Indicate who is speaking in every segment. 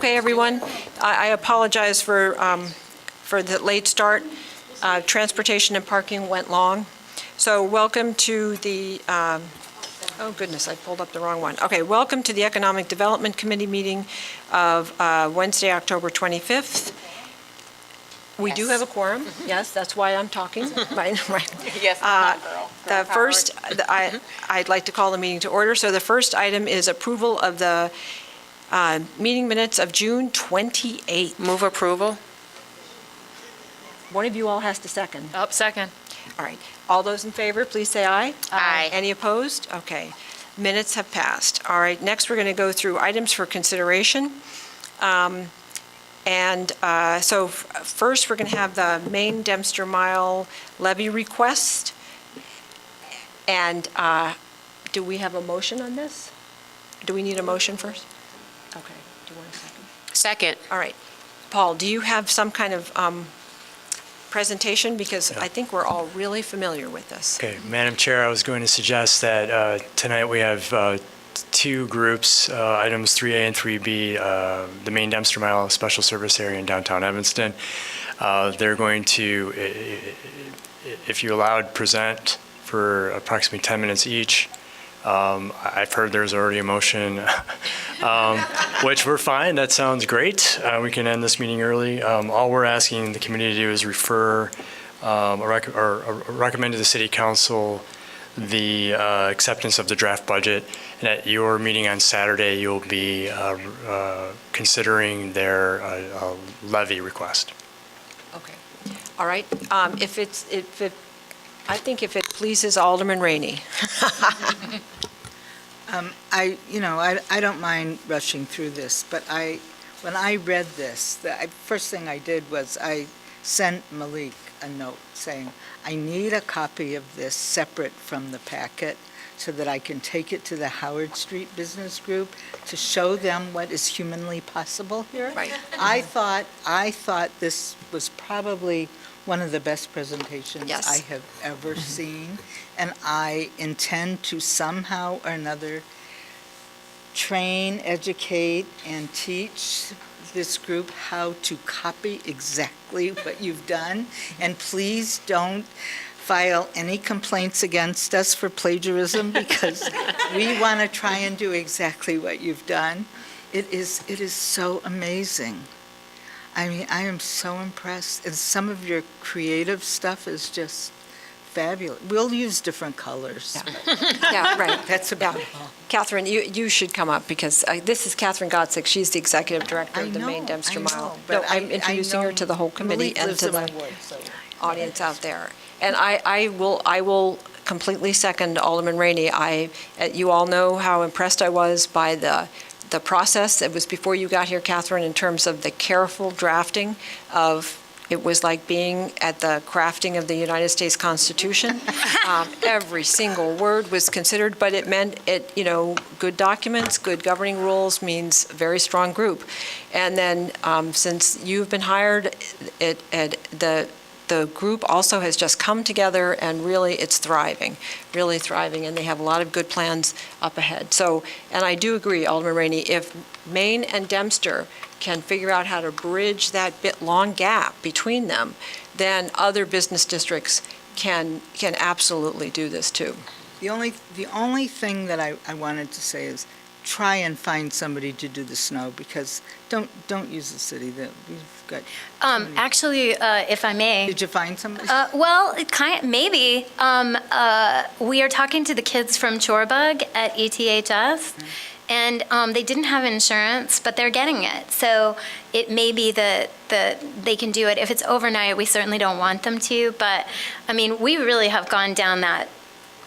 Speaker 1: Okay, everyone, I apologize for the late start. Transportation and parking went long. So welcome to the, oh goodness, I pulled up the wrong one. Okay, welcome to the Economic Development Committee meeting of Wednesday, October 25th. We do have a quorum. Yes, that's why I'm talking. Right.
Speaker 2: Yes, girl.
Speaker 1: The first, I'd like to call the meeting to order. So the first item is approval of the meeting minutes of June 28th.
Speaker 2: Move approval.
Speaker 1: One of you all has to second.
Speaker 2: Second.
Speaker 1: All right. All those in favor, please say aye.
Speaker 2: Aye.
Speaker 1: Any opposed? Okay. Minutes have passed. All right. Next, we're going to go through items for consideration. So first, we're going to have the main Dempster Mile levy request. And do we have a motion on this? Do we need a motion first? Okay. Do you want a second?
Speaker 2: Second.
Speaker 1: All right. Paul, do you have some kind of presentation? Because I think we're all really familiar with this.
Speaker 3: Okay, Madam Chair, I was going to suggest that tonight we have two groups, items 3A and 3B, the main Dempster Mile Special Service Area in downtown Evanston. They're going to, if you allowed, present for approximately 10 minutes each. I've heard there's already a motion, which we're fine. That sounds great. We can end this meeting early. All we're asking the committee to do is refer or recommend to the City Council the acceptance of the draft budget. And at your meeting on Saturday, you'll be considering their levy request.
Speaker 1: Okay. All right. I think if it pleases Alderman Rainey.
Speaker 4: I don't mind rushing through this, but when I read this, the first thing I did was I sent Malik a note saying, I need a copy of this separate from the packet so that I can take it to the Howard Street Business Group to show them what is humanly possible here.
Speaker 1: Right.
Speaker 4: I thought this was probably one of the best presentations
Speaker 1: Yes.
Speaker 4: I have ever seen, and I intend to somehow or another train, educate, and teach this group how to copy exactly what you've done. And please don't file any complaints against us for plagiarism, because we want to try and do exactly what you've done. It is so amazing. I mean, I am so impressed, and some of your creative stuff is just fabulous. We'll use different colors.
Speaker 1: Yeah, right.
Speaker 4: That's about all.
Speaker 1: Catherine, you should come up, because this is Catherine Gotzik. She's the executive director of the main Dempster Mile.
Speaker 4: but
Speaker 1: I'm introducing her to the whole committee
Speaker 4: Malik
Speaker 1: and
Speaker 4: lives
Speaker 1: to
Speaker 4: in my
Speaker 1: the
Speaker 4: ward, so.
Speaker 1: audience out there. And I will completely second Alderman Rainey. You all know how impressed I was by the process. It was before you got here, Catherine, in terms of the careful drafting of, it was like being at the crafting of the United States Constitution. Every single word was considered, but it meant good documents, good governing rules means a very strong group. And then since you've been hired, the group also has just come together, and really it's thriving, really thriving, and they have a lot of good plans up ahead. So, and I do agree, Alderman Rainey, if Maine and Dempster can figure out how to bridge that long gap between them, then other business districts can absolutely do this too.
Speaker 4: The only thing that I wanted to say is try and find somebody to do the snow, because don't use the city. We've got.
Speaker 5: Actually, if I may.
Speaker 4: Did you find somebody?
Speaker 5: Well, maybe. We are talking to the kids from Chorebug at ETHS, and they didn't have insurance, but they're getting it. So it may be that they can do it. If it's overnight, we certainly don't want them to, but I mean, we really have gone down that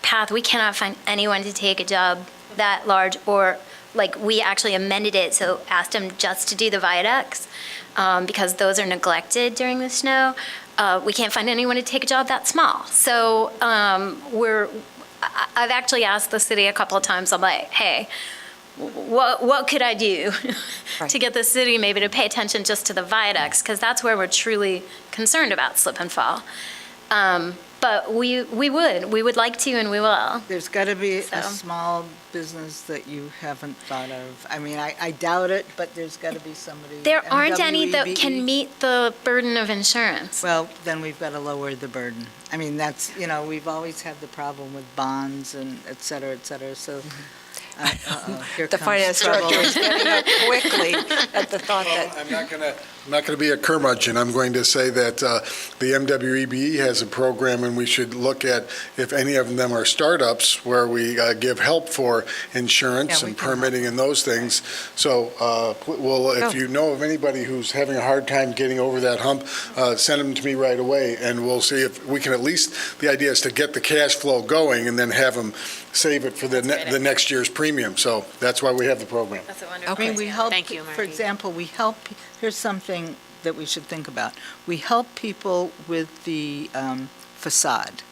Speaker 5: path. We cannot find anyone to take a job that large, or like we actually amended it, so asked them just to do the viaducts, because those are neglected during the snow. We can't find anyone to take a job that small. So I've actually asked the city a couple of times. I'm like, hey, what could I do to get the city maybe to pay attention just to the viaducts, because that's where we're truly concerned about slip and fall. but we would like to, and we will.
Speaker 4: There's got to be
Speaker 5: So.
Speaker 4: a small business that you haven't thought of. I mean, I doubt it, but there's got to be somebody.
Speaker 5: There aren't any that
Speaker 4: MWEBE.
Speaker 5: can meet the burden of insurance.
Speaker 4: Well, then we've got to lower the burden. I mean, that's, we've always had the problem with bonds and et cetera, so. Here
Speaker 1: The
Speaker 4: comes
Speaker 1: finance
Speaker 4: trouble.
Speaker 1: director is getting up quickly at the thought that,
Speaker 6: I'm not going to be a curmudgeon. I'm going to say that the MWEBE has a program, and we should look at if any of them are startups where we give help for insurance
Speaker 1: Yeah, we
Speaker 6: and
Speaker 1: can help.
Speaker 6: permitting and those things. So, if you know of anybody who's having a hard time getting over that hump, send them to me right away, and we'll see if we can at least, the idea is to get the cash flow going and then have them save it for the next year's premium. So that's why we have the program.
Speaker 5: That's a
Speaker 4: I
Speaker 5: wonderful
Speaker 4: mean, we help,
Speaker 2: Thank you,
Speaker 4: for
Speaker 2: Marty.
Speaker 4: example, we help, here's something that we should think about. We help people with the facade.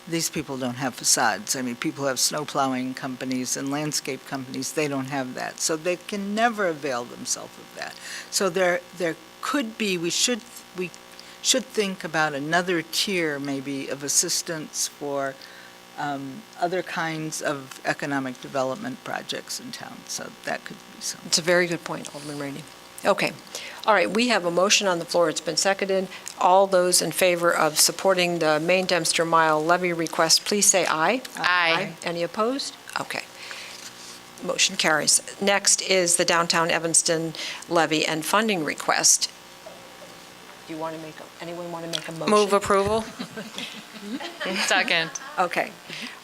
Speaker 4: These people don't have facades. I mean, people have snow plowing companies and landscape companies, they don't have that. So they can never avail themselves of that. So there could be, we should think about another tier maybe of assistance for other kinds of economic development projects in town. So that could be something.
Speaker 1: it's a very good point, Alderman Rainey. Okay. All right, we have a motion on the floor. It's been seconded. All those in favor of supporting the Main Dempster Mile levy request, please say aye.
Speaker 2: Aye.
Speaker 1: Any opposed? Okay. Motion carries. Next is the Downtown Evanston levy and funding request. Do you want to anyone want to make a motion?
Speaker 2: Move approval? Second.
Speaker 1: Okay.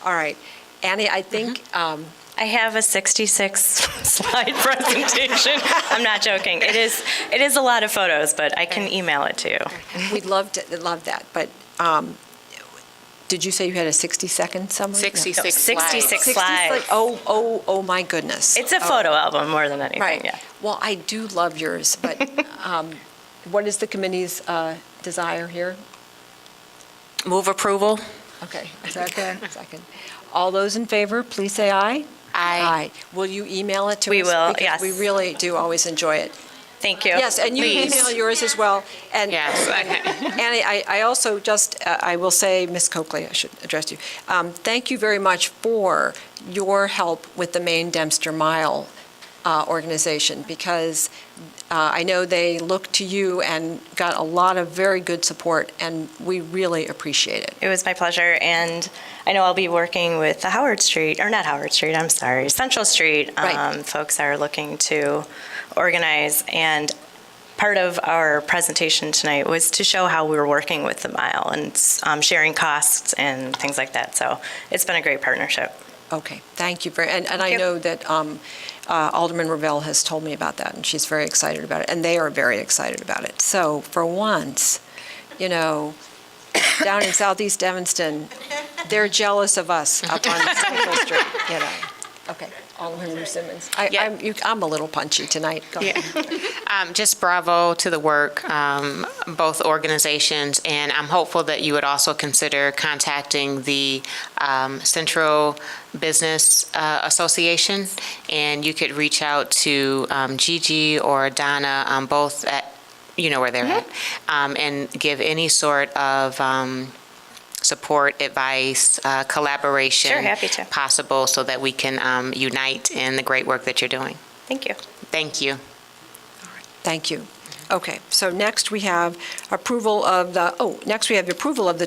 Speaker 1: All right. Annie, I think,
Speaker 7: I have a 66-slide presentation. I'm not joking. It is a lot of photos, but I can email it to you.
Speaker 1: we'd love that, but did you say you had a 60-second summary?
Speaker 2: 66
Speaker 7: 66
Speaker 1: 60
Speaker 7: slides.
Speaker 1: Oh, my goodness.
Speaker 7: It's a photo album more than anything,
Speaker 1: Right.
Speaker 7: yeah.
Speaker 1: Well, I do love yours, but what is the committee's desire here?
Speaker 2: Move approval?
Speaker 1: Okay.
Speaker 4: Second.
Speaker 1: Second. All those in favor, please say aye.
Speaker 2: Aye.
Speaker 1: Will you email it to us?
Speaker 7: We will,
Speaker 1: Because
Speaker 7: yes.
Speaker 1: we really do always enjoy it.
Speaker 7: Thank you.
Speaker 1: Yes, and you
Speaker 2: Please.
Speaker 1: email yours as well. And
Speaker 2: Yes, okay.
Speaker 1: Annie, I also I will say, Ms. Coakley, I should address you. Thank you very much for your help with the Main Dempster Mile organization, because I know they looked to you and got a lot of very good support, and we really appreciate it.
Speaker 7: It was my pleasure, and I know I'll be working with the Central Street.
Speaker 1: Right.
Speaker 7: Folks are looking to organize, and part of our presentation tonight was to show how we were working with the mile and sharing costs and things like that. So it's been a great partnership.
Speaker 1: Okay, thank you very, and I
Speaker 7: you.
Speaker 1: know that Alderman Ravel has told me about that, and she's very excited about it, and they are very excited about it. So for once, down in southeast Evanston, they're jealous of us up on Central Street, Okay, Alderman Simmons.
Speaker 2: Yeah.
Speaker 1: I'm a little punchy tonight. Go ahead.
Speaker 2: Just bravo to the work, both organizations, and I'm hopeful that you would also consider contacting the Central Business Association, and you could reach out to Gigi or Donna, both at, where they're at, and give any sort of support, advice, collaboration.
Speaker 7: Sure, happy to.
Speaker 2: Possible, so that we can unite in the great work that you're doing.
Speaker 7: Thank you.
Speaker 2: Thank you.
Speaker 1: Thank you. Okay, so next we have approval of the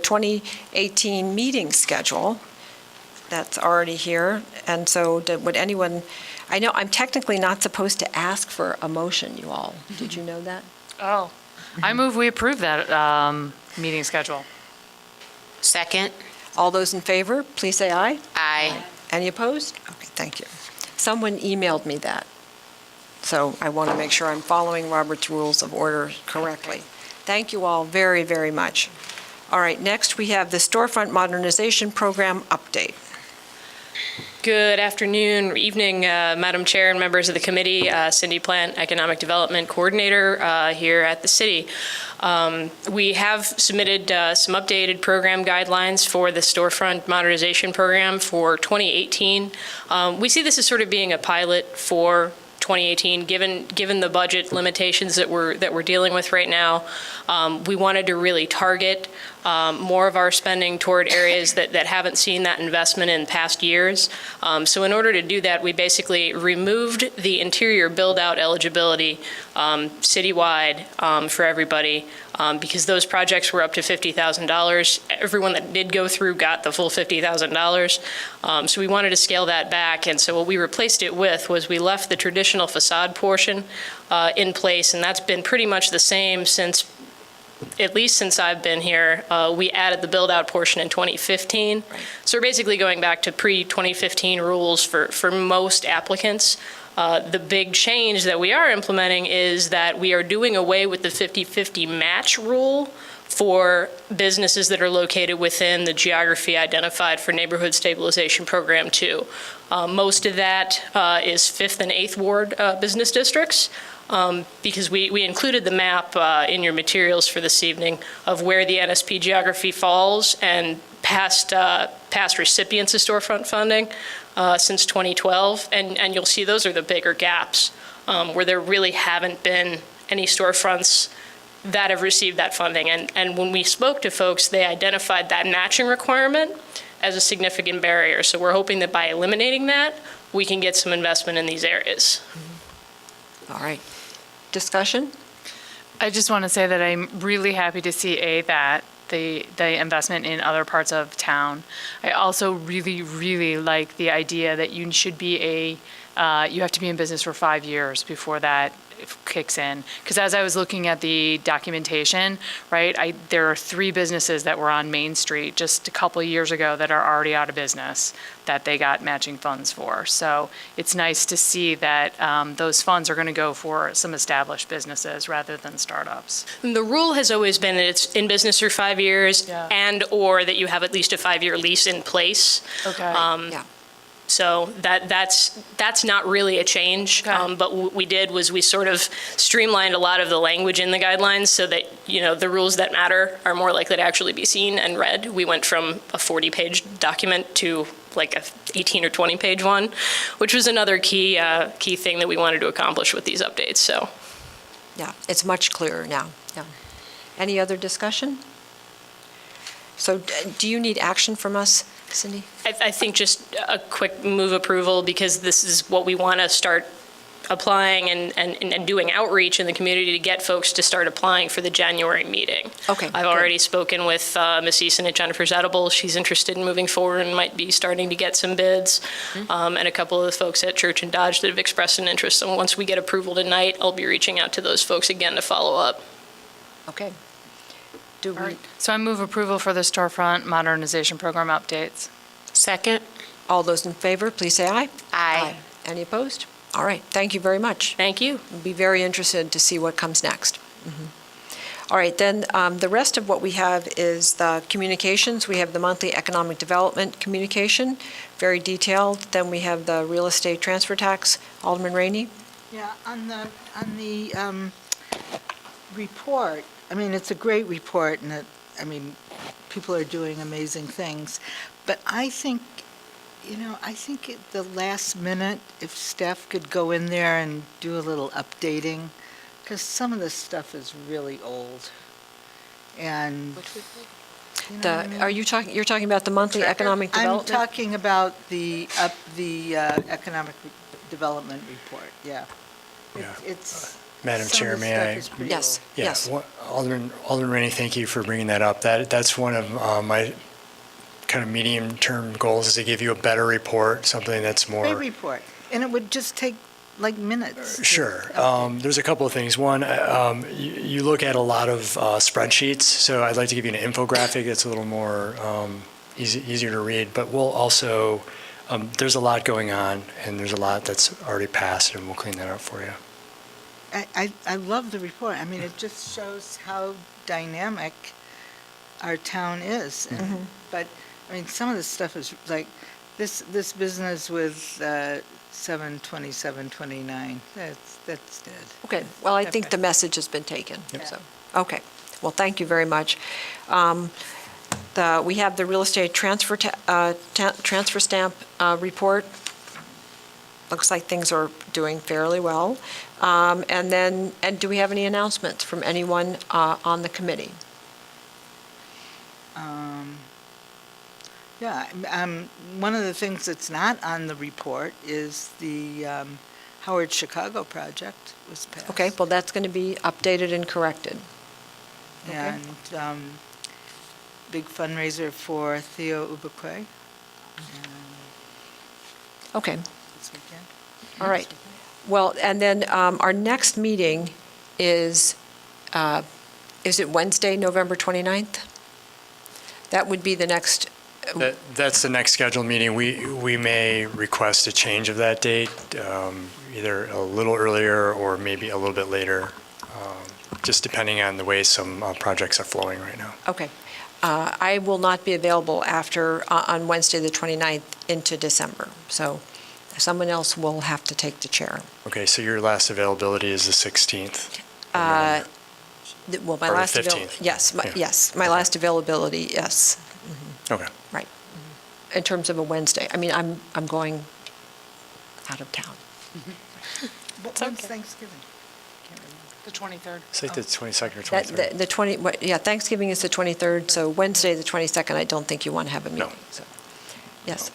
Speaker 1: 2018 meeting schedule. That's already here. And so would anyone, I know I'm technically not supposed to ask for a motion, you all. Did you know that?
Speaker 8: Oh, I move we approve that meeting schedule.
Speaker 2: Second?
Speaker 1: All those in favor, please say aye.
Speaker 2: Aye.
Speaker 1: Any opposed? Okay, thank you. Someone emailed me that, so I want to make sure I'm following Robert's Rules of Order correctly. Thank you all very, very much. All right, next we have the Storefront Modernization Program update.
Speaker 9: Good afternoon, or evening, Madam Chair and members of the committee. Cindy Plant, Economic Development Coordinator here at the city. We have submitted some updated program guidelines for the Storefront Modernization Program for 2018. We see this as sort of being a pilot for 2018, given the budget limitations that we're dealing with right now. We wanted to really target more of our spending toward areas that haven't seen that investment in past years. So in order to do that, we basically removed the interior build-out eligibility citywide for everybody, because those projects were up to $50,000. Everyone that did go through got the full $50,000. So we wanted to scale that back, and so what we replaced it with was we left the traditional facade portion in place, and that's been pretty much the same since, at least since I've been here. We added the build-out portion in 2015. So we're basically going back to pre-2015 rules for most applicants. The big change that we are implementing is that we are doing away with the 50-50 match rule for businesses that are located within the geography identified for Neighborhood Stabilization Program 2. Most of that is 5th and 8th Ward business districts, because we included the map in your materials for this evening of where the NSP geography falls and past recipients of storefront funding since 2012, and you'll see those are the bigger gaps where there really haven't been any storefronts that have received that funding. And when we spoke to folks, they identified that matching requirement as a significant barrier. So we're hoping that by eliminating that, we can get some investment in these areas.
Speaker 1: All right. Discussion?
Speaker 8: I just want to say that I'm really happy to see, that the investment in other parts of town. I also really, really like the idea that you should be you have to be in business for 5 years before that kicks in. Because as I was looking at the documentation, right, there are 3 businesses that were on Main Street just a couple of years ago that are already out of business that they got matching funds for. So it's nice to see that those funds are going to go for some established businesses rather than startups.
Speaker 9: The rule has always been that it's in business for 5 years,
Speaker 8: Yeah.
Speaker 9: and or that you have at least a 5-year lease in place.
Speaker 8: Okay.
Speaker 1: Yeah.
Speaker 9: So that's not really a change.
Speaker 8: Okay.
Speaker 9: But what we did was we sort of streamlined a lot of the language in the guidelines so that, the rules that matter are more likely to actually be seen and read. We went from a 40-page document to like a 18 or 20-page one, which was another key thing that we wanted to accomplish with these updates. So,
Speaker 1: Yeah, it's much clearer now. Yeah. Any other discussion? So do you need action from us, Cindy?
Speaker 9: I think just a quick move approval, because this is what we want to start applying and doing outreach in the community to get folks to start applying for the January meeting.
Speaker 1: Okay,
Speaker 9: I've
Speaker 1: good.
Speaker 9: already spoken with Ms. Eason at Jennifer's Edibles. She's interested in moving forward and might be starting to get some bids. And a couple of the folks at Church and Dodge that have expressed an interest. And once we get approval tonight, I'll be reaching out to those folks again to follow up.
Speaker 1: Okay. Do we,
Speaker 8: So I move approval for the storefront modernization program updates.
Speaker 2: Second?
Speaker 1: all those in favor, please say aye.
Speaker 2: Aye.
Speaker 1: Any opposed? All right, thank you very much.
Speaker 9: Thank you.
Speaker 1: We'll be very interested to see what comes next. All right, then the rest of what we have is the communications. We have the monthly economic development communication, very detailed. Then we have the real estate transfer tax. Alderman Rainey?
Speaker 4: Yeah, on the report, it's a great report, and people are doing amazing things. But I think, at the last minute, if staff could go in there and do a little updating, because some of this stuff is really old. And,
Speaker 1: You're talking about the monthly economic development?
Speaker 4: I'm talking about the economic development report, yeah.
Speaker 3: Yeah.
Speaker 4: It's.
Speaker 3: Madam
Speaker 4: some
Speaker 3: Chair,
Speaker 4: of the
Speaker 3: may
Speaker 4: stuff
Speaker 3: I?
Speaker 4: is pretty
Speaker 1: Yes,
Speaker 4: old.
Speaker 1: yes.
Speaker 3: Alderman Rainey, thank you for bringing that up. That's one of my kind of medium-term goals, is to give you a better report, something that's more.
Speaker 4: Great report, and it would just take like minutes.
Speaker 3: Sure. There's a couple of things. One, you look at a lot of spreadsheets, so I'd like to give you an infographic that's a little more easier to read, but we'll also, there's a lot going on, and there's a lot that's already passed, and we'll clean that up for you.
Speaker 4: I love the report. It just shows how dynamic our town is. But, some of the stuff is like, this business with 72729, that's dead.
Speaker 1: Okay, well, I think the message has been taken,
Speaker 4: Yep.
Speaker 1: so, okay. Well, thank you very much. We have the real estate transfer stamp report. Looks like things are doing fairly well. And do we have any announcements from anyone on the committee?
Speaker 4: Yeah, one of the things that's not on the report is the Howard Chicago project was passed.
Speaker 1: Okay, well, that's going to be updated and corrected. Okay.
Speaker 4: And big fundraiser for Theo Ubekwe
Speaker 1: Okay,
Speaker 4: this weekend.
Speaker 1: all right. Well, and then our next meeting is it Wednesday, November 29th? That would be the next,
Speaker 3: That's the next scheduled meeting. We may request a change of that date, either a little earlier or maybe a little bit later, just depending on the way some projects are flowing right now.
Speaker 1: okay. I will not be available on Wednesday, the 29th into December, so someone else will have to take the chair.
Speaker 3: Okay, so your last availability is the 16th?
Speaker 1: Well, my
Speaker 3: Or the
Speaker 1: last
Speaker 3: 15th.
Speaker 1: Yes, my last availability, yes,
Speaker 3: Okay.
Speaker 1: right. In terms of a Wednesday, I mean, I'm going out of town.
Speaker 4: When's Thanksgiving?
Speaker 8: The 23rd.
Speaker 3: It's like the 22nd or
Speaker 1: That-
Speaker 3: 23rd.
Speaker 1: Yeah, Thanksgiving is the 23rd, so Wednesday, the 22nd, I don't think you want to have a meeting.
Speaker 3: No.
Speaker 1: So, yes.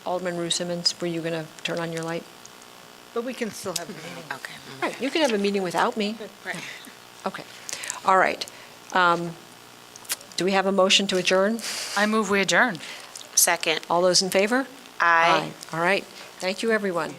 Speaker 1: Alderman Rue Simmons, were you going to turn on your light?
Speaker 4: But we can still have a meeting.
Speaker 2: Okay.
Speaker 1: Right, you can have a meeting without me.
Speaker 4: Right.
Speaker 1: Okay, all right. Do we have a motion to adjourn?
Speaker 8: I move we adjourn.
Speaker 2: Second.
Speaker 1: All those in favor?
Speaker 2: Aye.
Speaker 1: All right, thank you, everyone.